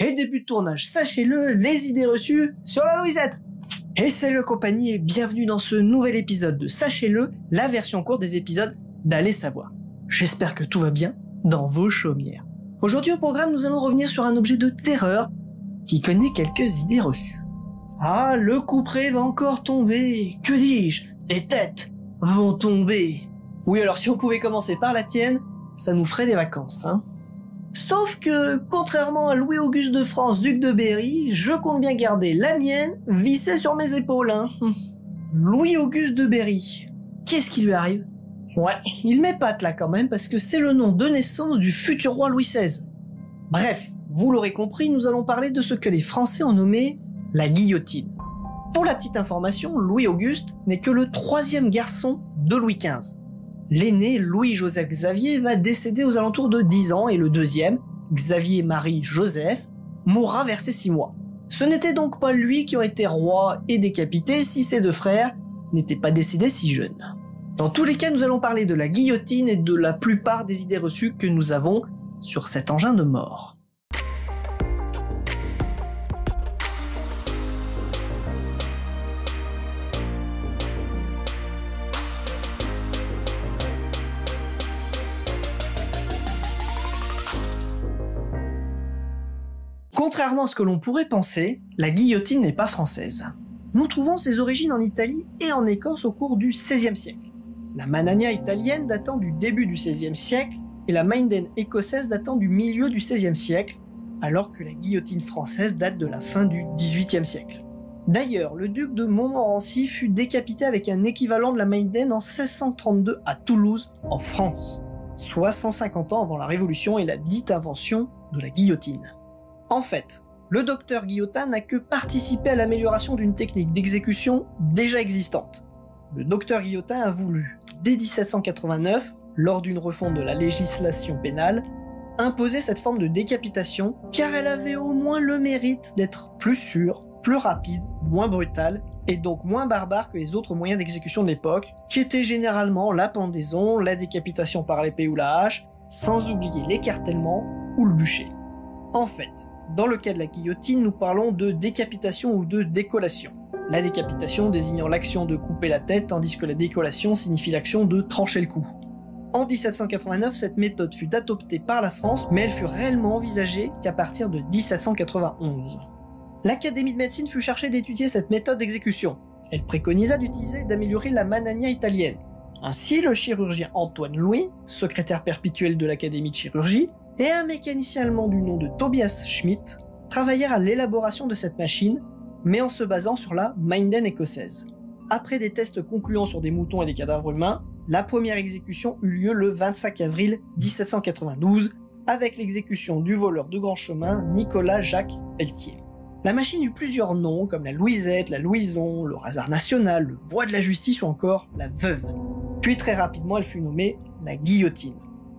Et début de tournage, sachez-le, les idées reçues sur la Louisette. Et salut compagnie et bienvenue dans ce nouvel épisode de Sachez-le, la version courte des épisodes d'Allez savoir. J'espère que tout va bien dans vos chaumières. Aujourd'hui au programme, nous allons revenir sur un objet de terreur qui connaît quelques idées reçues. Ah, le couperet va encore tomber. Que dis-je? Les têtes vont tomber. Oui, alors si on pouvait commencer par la tienne, ça nous ferait des vacances, hein. Sauf que, contrairement à Louis-Auguste de France, duc de Berry, je compte bien garder la mienne vissée sur mes épaules, hein. Louis-Auguste de Berry. Qu'est-ce qui lui arrive? Ouais, il m'épate là quand même parce que c'est le nom de naissance du futur roi Louis XVI. Bref, vous l'aurez compris, nous allons parler de ce que les Français ont nommé la guillotine. Pour la petite information, Louis-Auguste n'est que le 3e garçon de Louis XV. L'aîné, Louis-Joseph Xavier, va décéder aux alentours de 10 ans et le deuxième, Xavier-Marie Joseph, mourra vers ses 6 mois. Ce n'était donc pas lui qui aurait été roi et décapité si ses deux frères n'étaient pas décédés si jeunes. Dans tous les cas, nous allons parler de la guillotine et de la plupart des idées reçues que nous avons sur cet engin de mort. Contrairement à ce que l'on pourrait penser, la guillotine n'est pas française. Nous trouvons ses origines en Italie et en Écosse au cours du XVIe siècle. La manania italienne datant du début du XVIe siècle et la Minden écossaise datant du milieu du XVIe siècle, alors que la guillotine française date de la fin du XVIIIe siècle. D'ailleurs, le duc de Montmorency fut décapité avec un équivalent de la Minden en 1632 à Toulouse, en France, soit 150 ans avant la Révolution et la dite invention de la guillotine. En fait, le docteur Guillotin n'a que participé à l'amélioration d'une technique d'exécution déjà existante. Le docteur Guillotin a voulu, dès 1789, lors d'une refonte de la législation pénale, imposer cette forme de décapitation car elle avait au moins le mérite d'être plus sûre, plus rapide, moins brutale et donc moins barbare que les autres moyens d'exécution de l'époque, qui étaient généralement la pendaison, la décapitation par l'épée ou la hache, sans oublier l'écartèlement ou le bûcher. En fait, dans le cas de la guillotine, nous parlons de décapitation ou de décollation. La décapitation désignant l'action de couper la tête, tandis que la décollation signifie l'action de trancher le cou. En 1789, cette méthode fut adoptée par la France, mais elle fut réellement envisagée qu'à partir de 1791. L'Académie de médecine fut chargée d'étudier cette méthode d'exécution. Elle préconisa d'utiliser et d'améliorer la manania italienne. Ainsi, le chirurgien Antoine Louis, secrétaire perpétuel de l'Académie de chirurgie, et un mécanicien allemand du nom de Tobias Schmidt travaillèrent à l'élaboration de cette machine, mais en se basant sur la Minden écossaise. Après des tests concluants sur des moutons et des cadavres humains, la première exécution eut lieu le 25 avril 1792, avec l'exécution du voleur de grand chemin Nicolas Jacques Pelletier. La machine eut plusieurs noms, comme la Louisette, la Louison, le Hasard National, le Bois de la Justice ou encore la Veuve. Puis très rapidement, elle fut nommée la guillotine.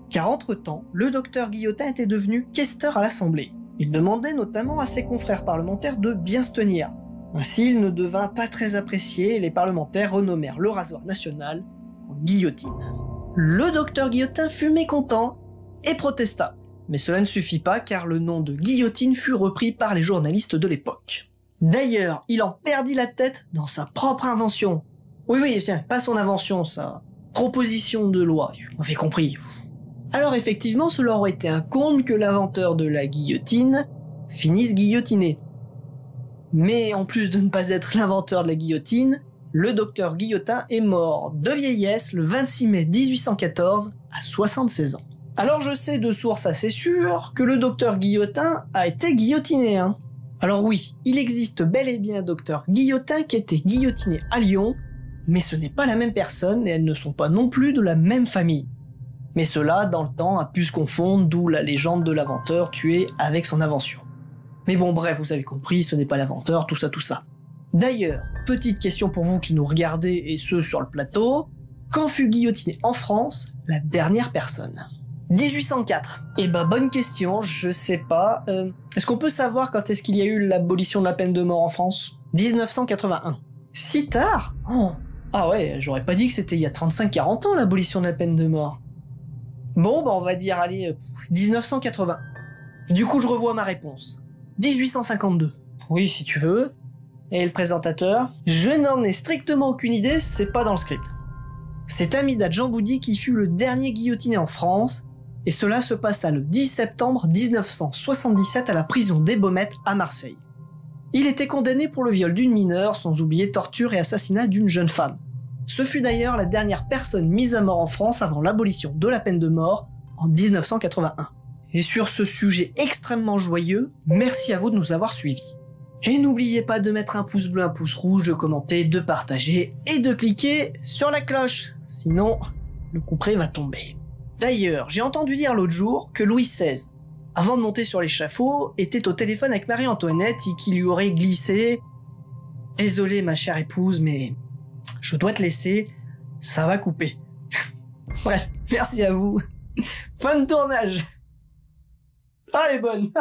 Car entre-temps, le docteur Guillotin était devenu questeur à l'Assemblée. Il demandait notamment à ses confrères parlementaires de bien se tenir. Ainsi, il ne devint pas très apprécié et les parlementaires renommèrent le rasoir national en guillotine. Le docteur Guillotin fut mécontent et protesta. Mais cela ne suffit pas car le nom de guillotine fut repris par les journalistes de l'époque. D'ailleurs, il en perdit la tête dans sa propre invention. Oui, tiens, pas son invention, sa proposition de loi, on avait compris. Alors effectivement, cela aurait été un comble que l'inventeur de la guillotine finisse guillotiné. Mais en plus de ne pas être l'inventeur de la guillotine, le docteur Guillotin est mort de vieillesse le 26 mai 1814 à 76 ans. Alors je sais de source assez sûre que le docteur Guillotin a été guillotiné, hein. Alors oui, il existe bel et bien un docteur Guillotin qui a été guillotiné à Lyon, mais ce n'est pas la même personne et elles ne sont pas non plus de la même famille. Mais cela, dans le temps, a pu se confondre, d'où la légende de l'inventeur tué avec son invention. Mais bon, bref, vous avez compris, ce n'est pas l'inventeur, tout ça. D'ailleurs, petite question pour vous qui nous regardez et ceux sur le plateau, quand fut guillotinée en France la dernière personne? 1804. Eh ben, bonne question, je sais pas. Est-ce qu'on peut savoir quand est-ce qu'il y a eu l'abolition de la peine de mort en France? 1981. Si tard? Oh. Ah ouais, j'aurais pas dit que c'était il y a 35-40 ans l'abolition de la peine de mort. Bon, bah on va dire, allez, 1980. Du coup, je revois ma réponse. 1852. Oui, si tu veux. Et le présentateur? Je n'en ai strictement aucune idée, c'est pas dans le script. C'est Amida Djamboudi qui fut le dernier guillotiné en France, et cela se passa le 10 septembre 1977 à la prison des Baumettes à Marseille. Il était condamné pour le viol d'une mineure, sans oublier torture et assassinat d'une jeune femme. Ce fut d'ailleurs la dernière personne mise à mort en France avant l'abolition de la peine de mort en 1981. Et sur ce sujet extrêmement joyeux, merci à vous de nous avoir suivis. Et n'oubliez pas de mettre un pouce bleu, un pouce rouge, de commenter, de partager et de cliquer sur la cloche. Sinon, le couperet va tomber. D'ailleurs, j'ai entendu dire l'autre jour que Louis XVI, avant de monter sur l'échafaud, était au téléphone avec Marie-Antoinette et qu'il lui aurait glissé « Désolé ma chère épouse, mais je dois te laisser, ça va couper. » Bref, merci à vous. Fin de tournage. Ah, elle est bonne.